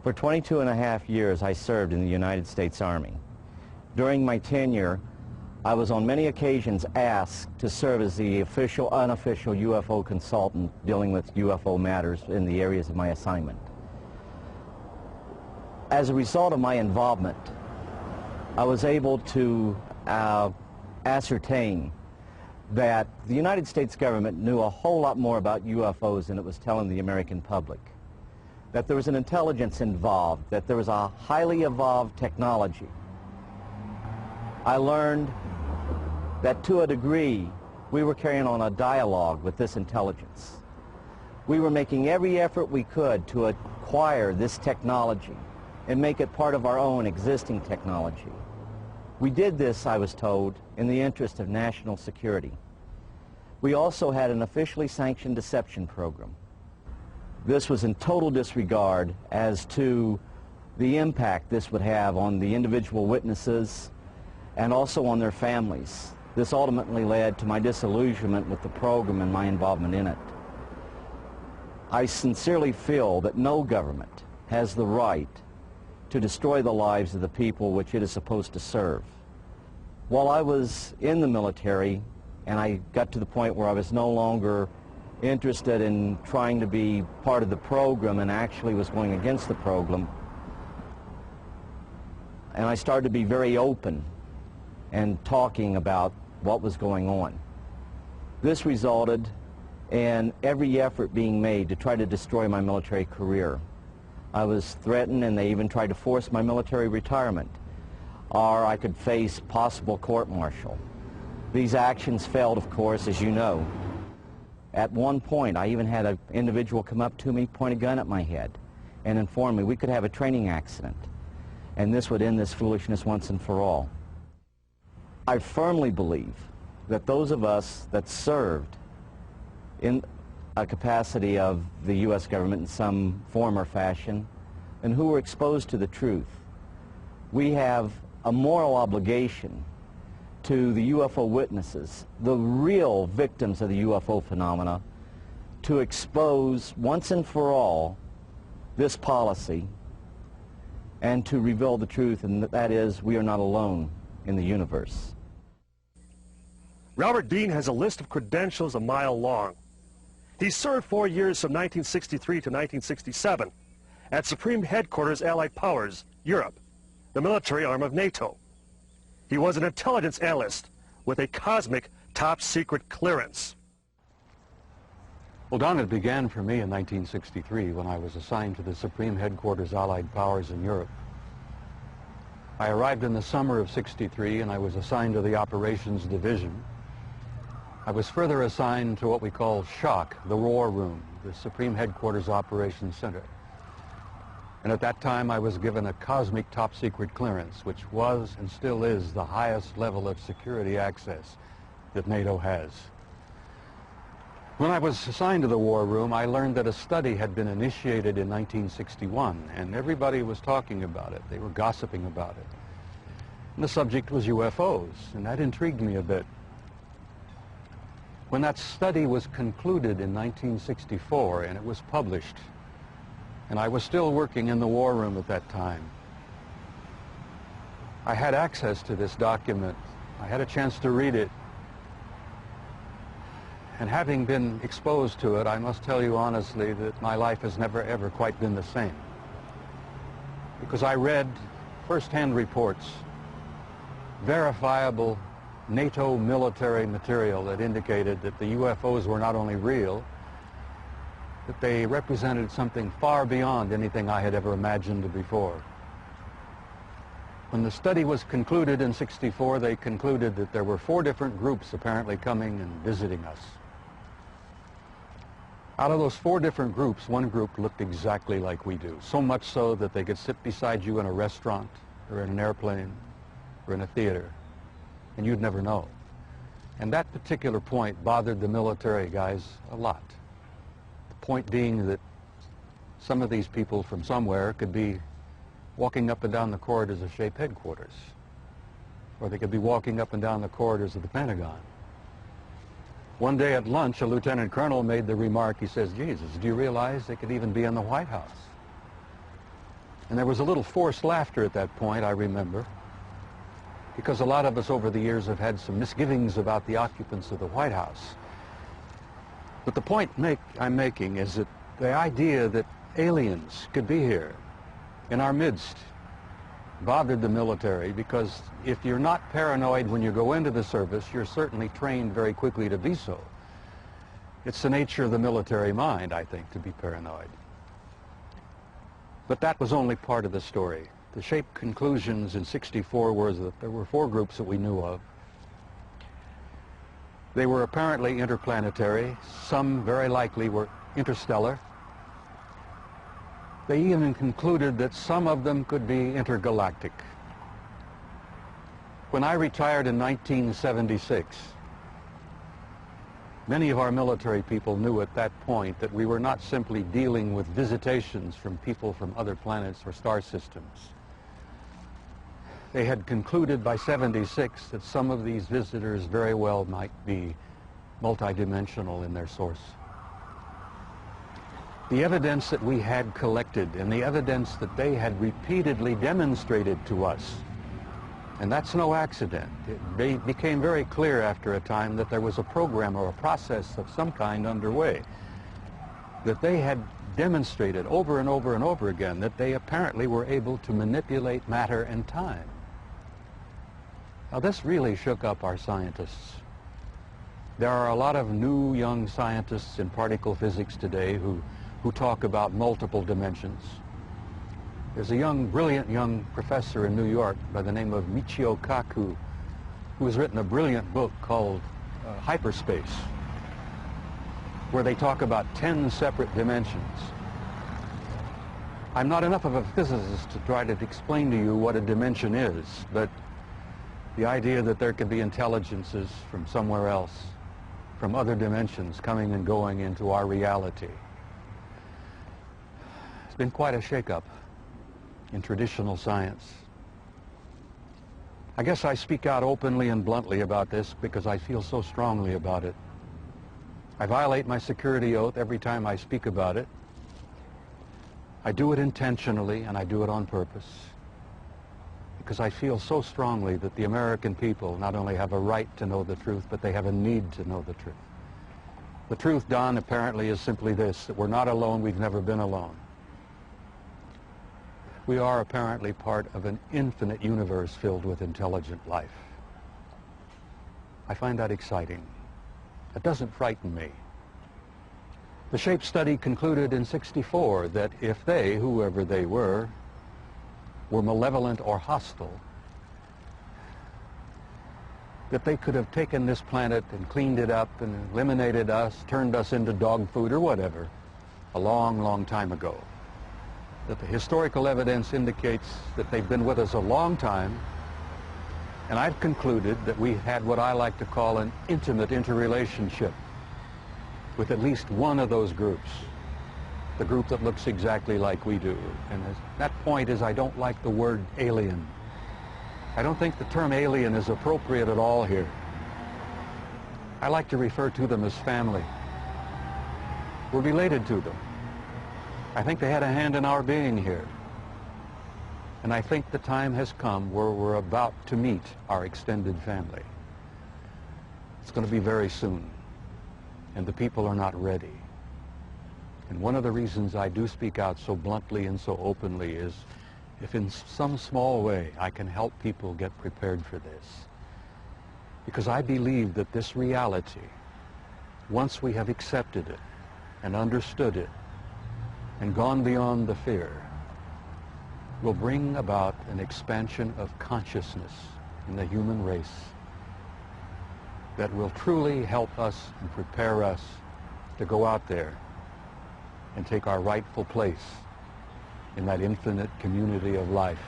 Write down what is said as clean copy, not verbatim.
For 22 and a half years, I served in the United States Army. During my tenure, I was on many occasions asked to serve as the official, unofficial UFO consultant dealing with UFO matters in the areas of my assignment. As a result of my involvement, I was able to ascertain that the United States government knew a whole lot more about UFOs than it was telling the American public. That there was an intelligence involved, that there was a highly evolved technology. I learned that to a degree, we were carrying on a dialogue with this intelligence. We were making every effort we could to acquire this technology and make it part of our own existing technology. We did this, I was told, in the interest of national security. We also had an officially sanctioned deception program. This was in total disregard as to the impact this would have on the individual witnesses and also on their families. This ultimately led to my disillusionment with the program and my involvement in it. I sincerely feel that no government has the right to destroy the lives of the people which it is supposed to serve. While I was in the military and I got to the point where I was no longer interested in trying to be part of the program and actually was going against the program, and I started to be very open and talking about what was going on. This resulted in every effort being made to try to destroy my military career. I was threatened and they even tried to force my military retirement, or I could face possible court-martial. These actions failed, of course, as you know. At one point, I even had an individual come up to me, point a gun at my head, and inform me we could have a training accident, and this would end this foolishness once and for all. I firmly believe that those of us that served in a capacity of the U.S. government in some form or fashion and who were exposed to the truth, we have a moral obligation to the UFO witnesses, the real victims of the UFO phenomena, to expose once and for all this policy and to reveal the truth, and that is, we are not alone in the universe. Robert Dean has a list of credentials a mile long. He served 4 years from 1963 to 1967 at Supreme Headquarters Allied Powers, Europe, the military arm of NATO. He was an intelligence analyst with a cosmic top-secret clearance. Well, Don, it began for me in 1963 when I was assigned to the Supreme Headquarters Allied Powers in Europe. I arrived in the summer of '63 and I was assigned to the Operations Division. I was further assigned to what we call SHOC, the War Room, the Supreme Headquarters Operations Center. And at that time, I was given a cosmic top-secret clearance, which was and still is the highest level of security access that NATO has. When I was assigned to the War Room, I learned that a study had been initiated in 1961, and everybody was talking about it. They were gossiping about it. And the subject was UFOs, and that intrigued me a bit. When that study was concluded in 1964 and it was published, and I was still working in the War Room at that time, I had access to this document. I had a chance to read it. And having been exposed to it, I must tell you honestly that my life has never ever quite been the same. Because I read first-hand reports, verifiable NATO military material that indicated that the UFOs were not only real, that they represented something far beyond anything I had ever imagined before. When the study was concluded in '64, they concluded that there were 4 different groups apparently coming and visiting us. Out of those 4 different groups, one group looked exactly like we do, so much so that they could sit beside you in a restaurant or in an airplane or in a theater, and you'd never know. And that particular point bothered the military guys a lot. The point being that some of these people from somewhere could be walking up and down the corridors of SHAPE headquarters, or they could be walking up and down the corridors of the Pentagon. One day at lunch, a lieutenant colonel made the remark, he says, Jesus, do you realize they could even be in the White House? And there was a little forced laughter at that point, I remember, because a lot of us over the years have had some misgivings about the occupants of the White House. But the point I'm making is that the idea that aliens could be here in our midst bothered the military, because if you're not paranoid when you go into the service, you're certainly trained very quickly to be so. It's the nature of the military mind, I think, to be paranoid. But that was only part of the story. The SHAPE conclusions in '64 were that there were 4 groups that we knew of. They were apparently interplanetary. Some very likely were interstellar. They even concluded that some of them could be intergalactic. When I retired in 1976, many of our military people knew at that point that we were not simply dealing with visitations from people from other planets or star systems. They had concluded by '76 that some of these visitors very well might be multidimensional in their source. The evidence that we had collected and the evidence that they had repeatedly demonstrated to us, and that's no accident. It became very clear after a time that there was a program or a process of some kind underway, that they had demonstrated over and over and over again that they apparently were able to manipulate matter and time. Now, this really shook up our scientists. There are a lot of new young scientists in particle physics today who talk about multiple dimensions. There's a brilliant young professor in New York by the name of Michio Kaku, who has written a brilliant book called Hyperspace, where they talk about 10 separate dimensions. I'm not enough of a physicist to try to explain to you what a dimension is, but the idea that there could be intelligences from somewhere else, from other dimensions, coming and going into our reality. It's been quite a shake-up in traditional science. I guess I speak out openly and bluntly about this because I feel so strongly about it. I violate my security oath every time I speak about it. I do it intentionally, and I do it on purpose, because I feel so strongly that the American people not only have a right to know the truth, but they have a need to know the truth. The truth, Don, apparently is simply this, that we're not alone, we've never been alone. We are apparently part of an infinite universe filled with intelligent life. I find that exciting. It doesn't frighten me. The SHAPE study concluded in '64 that if they, whoever they were malevolent or hostile, that they could have taken this planet and cleaned it up and eliminated us, turned us into dog food or whatever, a long, long time ago. That the historical evidence indicates that they've been with us a long time, and I've concluded that we had what I like to call an intimate interrelationship with at least one of those groups, the group that looks exactly like we do. And that point is, I don't like the word alien. I don't think the term alien is appropriate at all here. I like to refer to them as family. We're related to them. I think they had a hand in our being here. And I think the time has come where we're about to meet our extended family. It's going to be very soon, and the people are not ready. And one of the reasons I do speak out so bluntly and so openly is if in some small way I can help people get prepared for this. Because I believe that this reality, once we have accepted it and understood it and gone beyond the fear, will bring about an expansion of consciousness in the human race that will truly help us and prepare us to go out there and take our rightful place in that infinite community of life